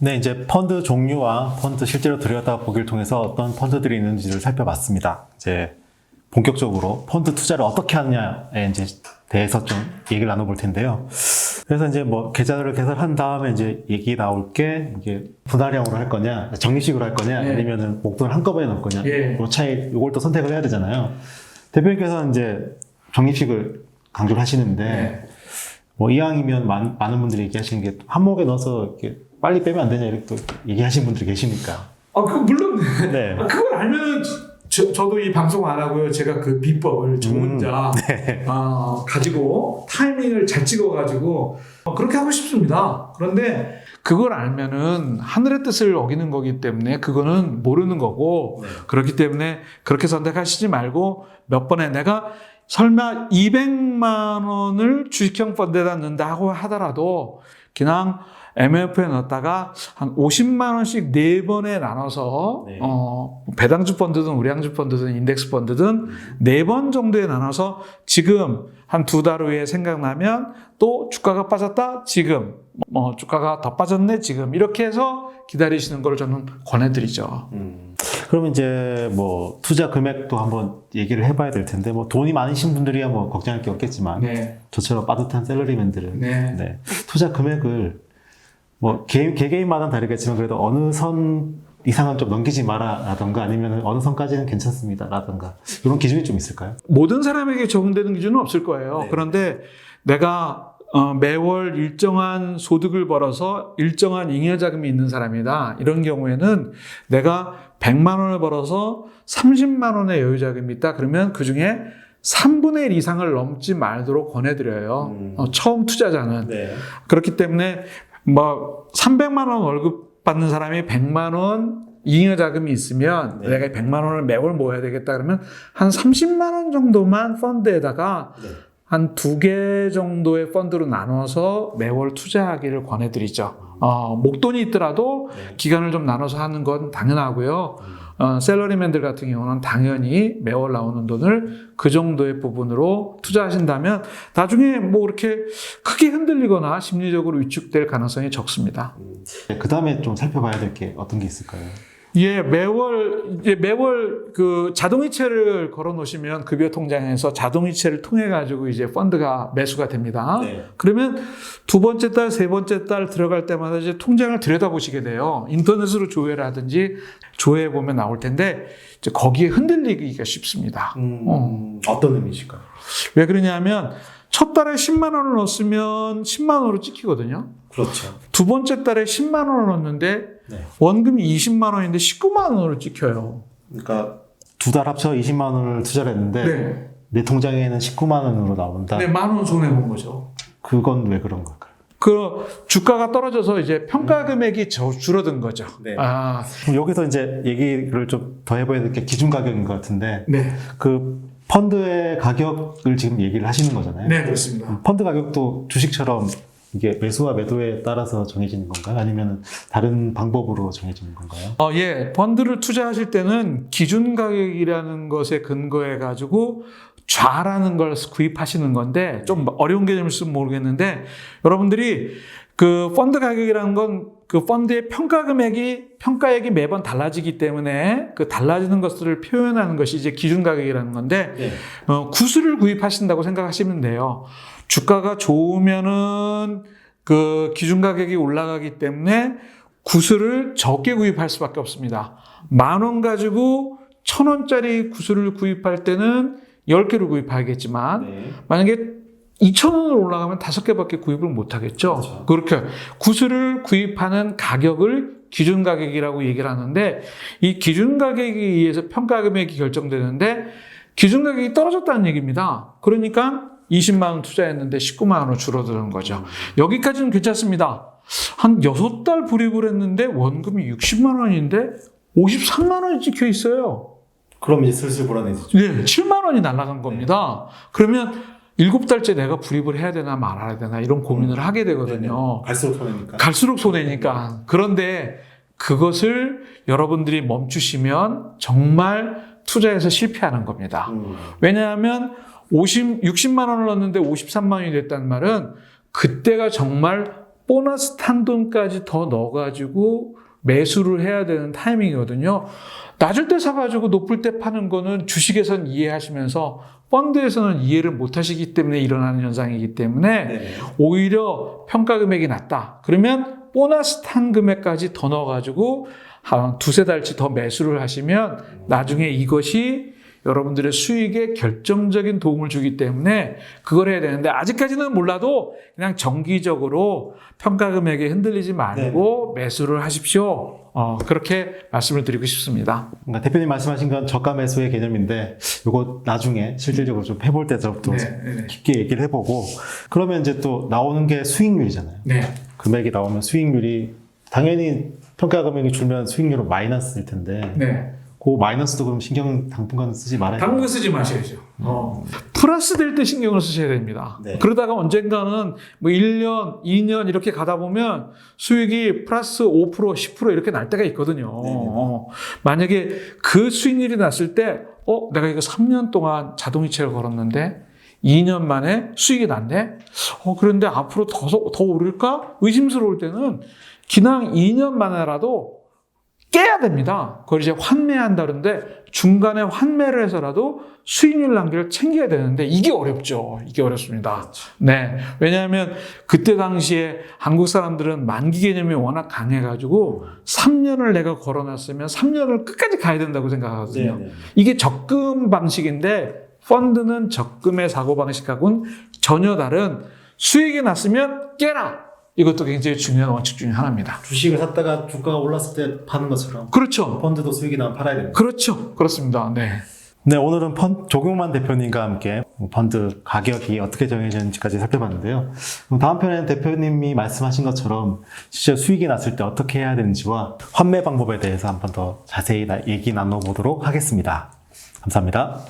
네, 이제 펀드 종류와 펀드 실제로 들여다보기를 통해서 어떤 펀드들이 있는지를 살펴봤습니다. 이제 본격적으로 펀드 투자를 어떻게 하느냐에 이제 대해서 좀 얘기를 나눠볼 텐데요. 그래서 이제 뭐 계좌를 개설한 다음에 이제 얘기 나올 게 이게 분할형으로 할 거냐, 적립식으로 할 거냐, 네. 아니면은 목돈을 한꺼번에 넣을 거냐, 예. 그 차이, 이걸 또 선택을 해야 되잖아요. 대표님께서 이제 적립식을 강조를 하시는데, 네. 뭐 이왕이면 많은 분들이 얘기하시는 게 한목에 넣어서 이렇게 빨리 빼면 안 되냐 이렇게 또 얘기하시는 분들이 계시니까. 물론 네. 그걸 알면은 저도 이 방송 안 하고요. 제가 그 비법을 저 혼자 네. 가지고 타이밍을 잘 찍어가지고 그렇게 하고 싶습니다. 그런데 그걸 알면은 하늘의 뜻을 어기는 거기 때문에 그거는 모르는 거고 네. 그렇기 때문에 그렇게 선택하시지 말고 몇 번에 내가 설마 200만 원을 주식형 펀드에다 넣는다고 하더라도 그냥 MF에 넣었다가 한 50만 원씩 4번에 나눠서 네. 배당주 펀드든 우량주 펀드든 인덱스 펀드든 4번 정도에 나눠서 지금 한 2달 후에 생각나면 또 주가가 빠졌다 지금 주가가 더 빠졌네 지금 이렇게 해서 기다리시는 걸 저는 권해드리죠. 그러면 이제 뭐 투자 금액도 한번 얘기를 해봐야 될 텐데 뭐 돈이 많으신 분들이야 뭐 걱정할 게 없겠지만 네. 저처럼 빠듯한 샐러리맨들은 네. 투자 금액을 뭐 개개인마다 다르겠지만 그래도 어느 선 이상은 좀 넘기지 마라라던가 아니면 어느 선까지는 괜찮습니다라던가 이런 기준이 좀 있을까요? 모든 사람에게 적용되는 기준은 없을 거예요. 네. 그런데 내가 매월 일정한 소득을 벌어서 일정한 잉여자금이 있는 사람이다. 이런 경우에는 내가 100만 원을 벌어서 30만 원의 여유자금이 있다. 그러면 그중에 3분의 1 이상을 넘지 말도록 권해드려요. 처음 투자자는. 네. 그렇기 때문에 뭐 300만 원 월급 받는 사람이 100만 원 잉여자금이 있으면 네. 내가 100만 원을 매월 모아야 되겠다 그러면 한 30만 원 정도만 펀드에다가 네. 한 2개 정도의 펀드로 나눠서 매월 투자하기를 권해드리죠. 목돈이 있더라도 네. 기간을 좀 나눠서 하는 건 당연하고요. 샐러리맨들 같은 경우는 당연히 매월 나오는 돈을 그 정도의 부분으로 투자하신다면 나중에 뭐 이렇게 크게 흔들리거나 심리적으로 위축될 가능성이 적습니다. 그 다음에 좀 살펴봐야 될 게 어떤 게 있을까요? 예, 매월 그 자동이체를 걸어 놓으시면 급여 통장에서 자동이체를 통해 가지고 이제 펀드가 매수가 됩니다. 네. 그러면 두 번째 달, 세 번째 달 들어갈 때마다 이제 통장을 들여다보시게 돼요. 인터넷으로 조회를 하든지 조회해 보면 나올 텐데 이제 거기에 흔들리기가 쉽습니다. 어떤 의미실까요? 왜 그러냐면 첫 달에 10만 원을 넣었으면 10만 원으로 찍히거든요. 그렇죠. 두 번째 달에 10만 원을 넣었는데 네. 원금이 20만 원인데 19만 원으로 찍혀요. 그러니까 두 달 합쳐 20만 원을 투자를 했는데 네. 내 통장에는 19만 원으로 나온다. 네, 만 원 손해 본 거죠. 그건 왜 그런 걸까요? 그 주가가 떨어져서 이제 평가 금액이 줄어든 거죠. 네. 아, 여기서 이제 얘기를 좀 더 해봐야 될 게 기준 가격인 것 같은데 네, 그 펀드의 가격을 지금 얘기를 하시는 거잖아요. 네 그렇습니다. 펀드 가격도 주식처럼 이게 매수와 매도에 따라서 정해지는 건가요? 아니면 다른 방법으로 정해지는 건가요? 예, 펀드를 투자하실 때는 기준 가격이라는 것에 근거해 가지고 좌라는 걸 구입하시는 건데 좀 어려운 개념일지 모르겠는데 여러분들이 그 펀드 가격이라는 건 그 펀드의 평가액이 매번 달라지기 때문에 그 달라지는 것들을 표현하는 것이 이제 기준 가격이라는 건데 네. 구수를 구입하신다고 생각하시면 돼요. 주가가 좋으면은 그 기준 가격이 올라가기 때문에 구수를 적게 구입할 수밖에 없습니다. 10,000원 가지고 1,000원짜리 구수를 구입할 때는 10개를 구입하겠지만 네. 만약에 2,000원으로 올라가면 5개밖에 구입을 못 하겠죠. 그렇죠. 그렇게 구수를 구입하는 가격을 기준 가격이라고 얘기를 하는데 이 기준 가격에 의해서 평가 금액이 결정되는데 기준 가격이 떨어졌다는 얘기입니다. 그러니까 20만 원 투자했는데 19만 원으로 줄어드는 거죠. 여기까지는 괜찮습니다. 한 6달 불입을 했는데 원금이 60만 원인데 53만 원이 찍혀 있어요. 그럼 이제 슬슬 불안해지죠. 네, 7만 원이 날아간 겁니다. 그러면 7달째 내가 불입을 해야 되나 말아야 되나 이런 고민을 하게 되거든요. 갈수록 손해니까. 갈수록 손해니까. 그런데 그것을 여러분들이 멈추시면 정말 투자에서 실패하는 겁니다. 왜냐하면 60만 원을 넣었는데 53만 원이 됐다는 말은 그때가 정말 보너스 탄 돈까지 더 넣어가지고 매수를 해야 되는 타이밍이거든요. 낮을 때 사가지고 높을 때 파는 거는 주식에선 이해하시면서 펀드에서는 이해를 못 하시기 때문에 일어나는 현상이기 때문에 네. 오히려 평가 금액이 낮다. 그러면 보너스 탄 금액까지 더 넣어가지고 한 두세 달치 더 매수를 하시면 나중에 이것이 여러분들의 수익에 결정적인 도움을 주기 때문에 그걸 해야 되는데 아직까지는 몰라도 그냥 정기적으로 평가 금액에 흔들리지 말고 매수를 하십시오. 그렇게 말씀을 드리고 싶습니다. 그러니까 대표님 말씀하신 건 저가 매수의 개념인데 이거 나중에 실질적으로 좀 해볼 때부터 깊게 얘기를 해보고 그러면 이제 또 나오는 게 수익률이잖아요. 네. 금액이 나오면 수익률이 당연히 평가 금액이 줄면 수익률은 마이너스일 텐데 네. 그 마이너스도 그럼 신경 당분간 쓰지 말아야 돼요. 당분간 쓰지 마셔야죠. 플러스 될 때 신경을 쓰셔야 됩니다. 네. 그러다가 언젠가는 뭐 1년, 2년 이렇게 가다 보면 수익이 플러스 5%, 10% 이렇게 날 때가 있거든요. 만약에 그 수익률이 났을 때, 내가 이거 3년 동안 자동이체를 걸었는데 2년 만에 수익이 났네? 그런데 앞으로 더 오를까? 의심스러울 때는 그냥 2년 만에라도 깨야 됩니다. 그걸 이제 환매한다는데 중간에 환매를 해서라도 수익률 단계를 챙겨야 되는데 이게 어렵죠. 이게 어렵습니다. 네. 왜냐하면 그때 당시에 한국 사람들은 만기 개념이 워낙 강해가지고 3년을 내가 걸어놨으면 3년을 끝까지 가야 된다고 생각하거든요. 네. 이게 적금 방식인데 펀드는 적금의 사고방식하고는 전혀 다른 수익이 났으면 깨라. 이것도 굉장히 중요한 원칙 중에 하나입니다. 주식을 샀다가 주가가 올랐을 때 파는 것처럼 그렇죠. 펀드도 수익이 나면 팔아야 됩니다. 그렇죠. 그렇습니다. 네. 네, 오늘은 조경만 대표님과 함께 펀드 가격이 어떻게 정해지는지까지 살펴봤는데요. 그럼 다음 편에는 대표님이 말씀하신 것처럼 실제 수익이 났을 때 어떻게 해야 되는지와 환매 방법에 대해서 한 번 더 자세히 얘기 나눠보도록 하겠습니다. 감사합니다.